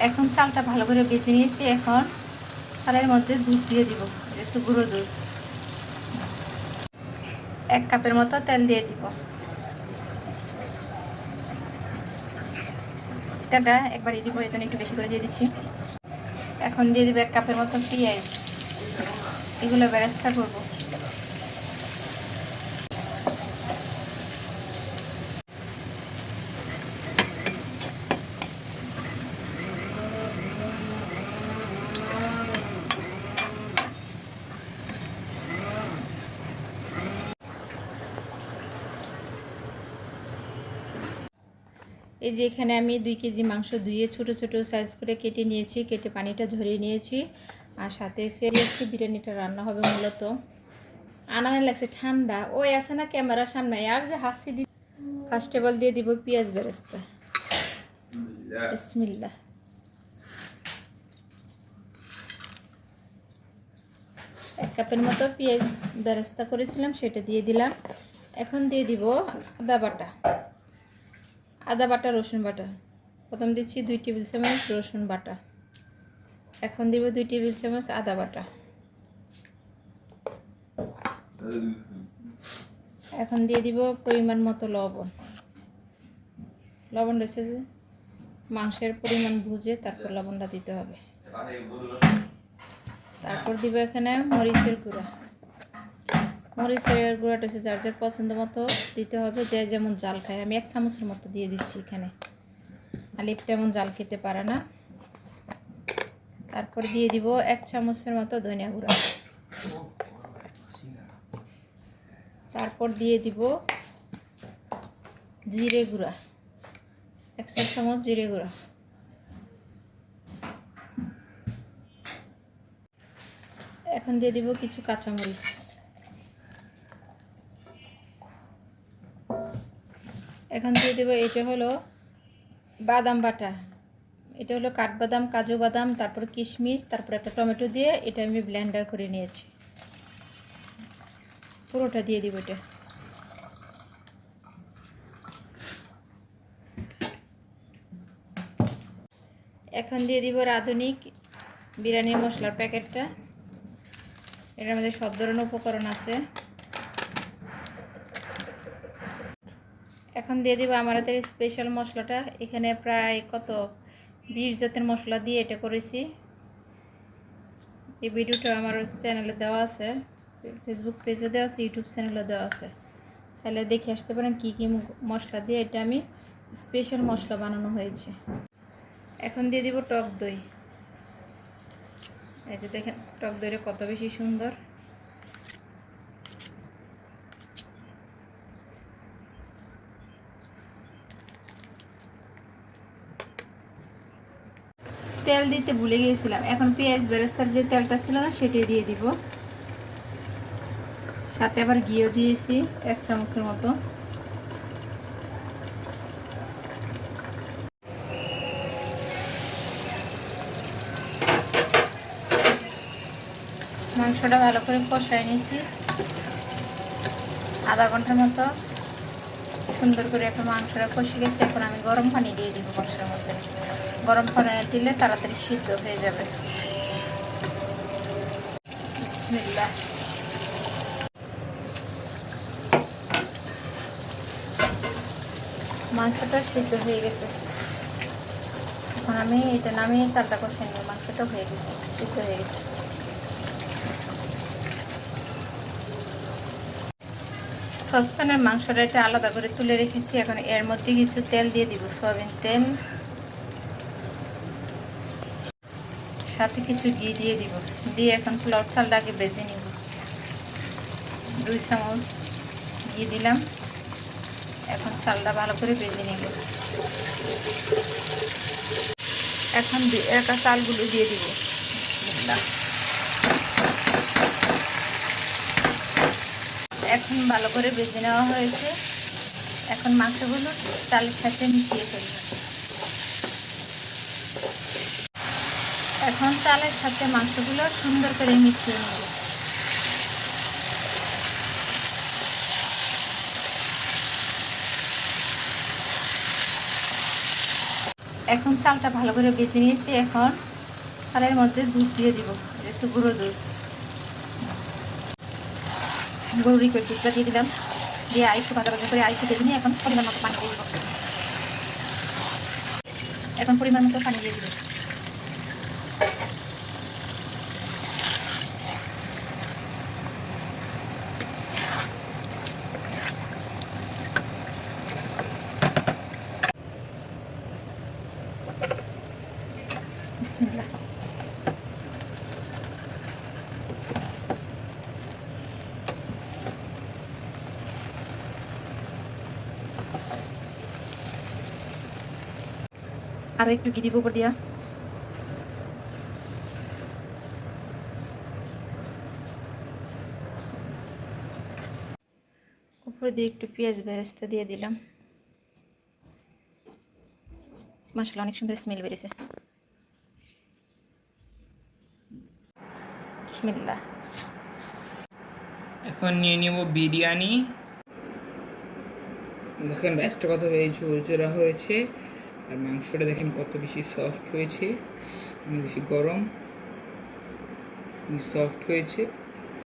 এখন চালটা ভালো করে বেছে নিয়েছি। এখন চালের মধ্যে দুধ দিয়ে দিব, গুঁড়ো দুধ 1 কাপের মতো তেল দিয়ে দিব। তেলটা একবারই দিব, এই জন্য একটু বেশি করে দিয়ে দিচ্ছি। এখন দিয়ে দিব 1 কাপের মতো পেঁয়াজ, এগুলো বেরেস্তা করবো। এই যে এখানে আমি 2 কেজি মাংস ধুয়ে ছোট ছোট সাইজ করে কেটে নিয়েছি, কেটে পানিটা ঝরিয়ে নিয়েছি। আর সাথে আজকে বিরিয়ানিটা রান্না হবে মূলত। আনানে লাগছে ঠান্ডা, ওই আছে না ক্যামেরার সামনে আর যে হাসি দি। ফার্স্ট অফ অল দিয়ে দিব পেঁয়াজ বেরেস্তা। বিসমিল্লাহ। এক কাপের মতো পেঁয়াজ বেরেস্তা করেছিলাম, সেটা দিয়ে দিলাম। এখন দিয়ে দিব আদা বাটা, আদা বাটা রসুন বাটা। প্রথম দিচ্ছি 2 টেবিল চামচ রসুন বাটা। এখন দিব 2 টেবিল চামচ আদা বাটা। এখন দিয়ে দিব পরিমাণ মতো লবণ। লবণ রয়েছে যে মাংসের পরিমাণ বুঝে তারপর লবণটা দিতে হবে। তারপর দিব এখানে মরিচের গুঁড়া। মরিচের গুঁড়াটা হচ্ছে যার যার পছন্দ মতো দিতে হবে, যে যেমন জাল খায়। আমি 1 চামচের মতো দিয়ে দিচ্ছি এখানে, আলিফ তেমন জাল খেতে পারে না। তারপর দিয়ে দিব 1 চামচের মতো ধনিয়া গুঁড়া। তারপর দিয়ে দিব জিরে গুঁড়া, 1 চা চামচ জিরে গুঁড়া। এখন দিয়ে দিব কিছু কাঁচামরিচ। এখন দিয়ে দেব, এটা হলো বাদাম বাটা, এটা হলো কাঠবাদাম, কাজু বাদাম, তারপর কিশমিশ, তারপর একটা টমেটো দিয়ে এটা আমি ব্লেন্ডার করে নিয়েছি। পুরোটা দিয়ে দিব এটা। এখন দিয়ে দিব রাঁধুনি বিরিয়ানির মশলার প্যাকেটটা। এটার মধ্যে সব ধরনের উপকরণ আছে। এখন দিয়ে দিব আমার হাতের স্পেশাল মশলাটা। এখানে প্রায় 20 জাতের মশলা দিয়ে এটা করেছি। এই ভিডিওটা আমার চ্যানেলে দেওয়া আছে, ফেসবুক পেজে দেওয়া আছে, ইউটিউব চ্যানেলে দেওয়া আছে, চাইলে দেখে আসতে পারেন কী কী মশলা দিয়ে এটা আমি স্পেশাল মশলা বানানো হয়েছে। এখন দিয়ে দিব টক দই। এই যে দেখেন টক দইটা কত বেশি সুন্দর। তেল দিতে ভুলে গিয়েছিলাম, এখন পেঁয়াজ বেরেস্তার যে তেলটা ছিল না সেটাই দিয়ে দিব। সাথে আবার ঘিও দিয়েছি 1 চামচের মতো। মাংসটা ভালো করে কষাই নিয়েছি আধা ঘন্টার মতো সুন্দর করে। এখন মাংসটা কষে গেছে। এখন আমি গরম পানি দিয়ে দিব মশলার মধ্যে। গরম পানি দিলে তাড়াতাড়ি সিদ্ধ হয়ে যাবে। বিসমিল্লাহ। মাংসটা সিদ্ধ হয়ে গেছে। এখন আমি এটা নামিয়ে চালটা কষাই নিই। মাংসটা হয়ে গেছে, সিদ্ধ হয়ে গেছে। সসপ্যানের মাংসটা এটা আলাদা করে তুলে রেখেছি। এখন এর মধ্যে কিছু তেল দিয়ে দিব, সয়াবিন তেল, সাথে কিছু ঘি দিয়ে দিব। দিয়ে এখন পোলাও চালটাকে ভেজে নিব। 2 চামচ ঘি দিলাম। এখন চালটা ভালো করে ভেজে নিব। এখন একা চালগুলো দিয়ে দিব। বিসমিল্লাহ। এখন ভালো করে ভেজে নেওয়া হয়েছে। এখন মাংসগুলো চালের সাথে মিশিয়ে ফেলব। এখন চালের সাথে মাংসগুলো সুন্দর করে মিশিয়ে নেব। এখন চালটা ভালো করে বেছে নিয়েছি। এখন চালের মধ্যে দুধ দিয়ে দিব, গুঁড়ো দুধ, গরুরি করে দুধটা দিয়ে দিলাম। দিয়ে আরেকটু ভাজা ভাজা করে আরেকটু দিয়ে নিয়ে এখন পরিমাণ মতো পানি দিয়ে দিব। এখন পরিমাণ মতো পানি দিয়ে দিব। বিসমিল্লাহ। আরও একটু ঘি দিব উপর দিয়া। উপর দিয়ে একটু পেঁয়াজ বেরেস্তা দিয়ে দিলাম। মাশাআল্লাহ, অনেক সুন্দর স্মেল বেরিয়েছে। বিসমিল্লাহ। এখন নিয়ে নেব বিরিয়ানি। দেখেন রাইসটা কত ঝরঝরা হয়েছে, আর মাংসটা দেখেন কত বেশি সফট হয়েছে, অনেক বেশি গরম, সফট হয়েছে।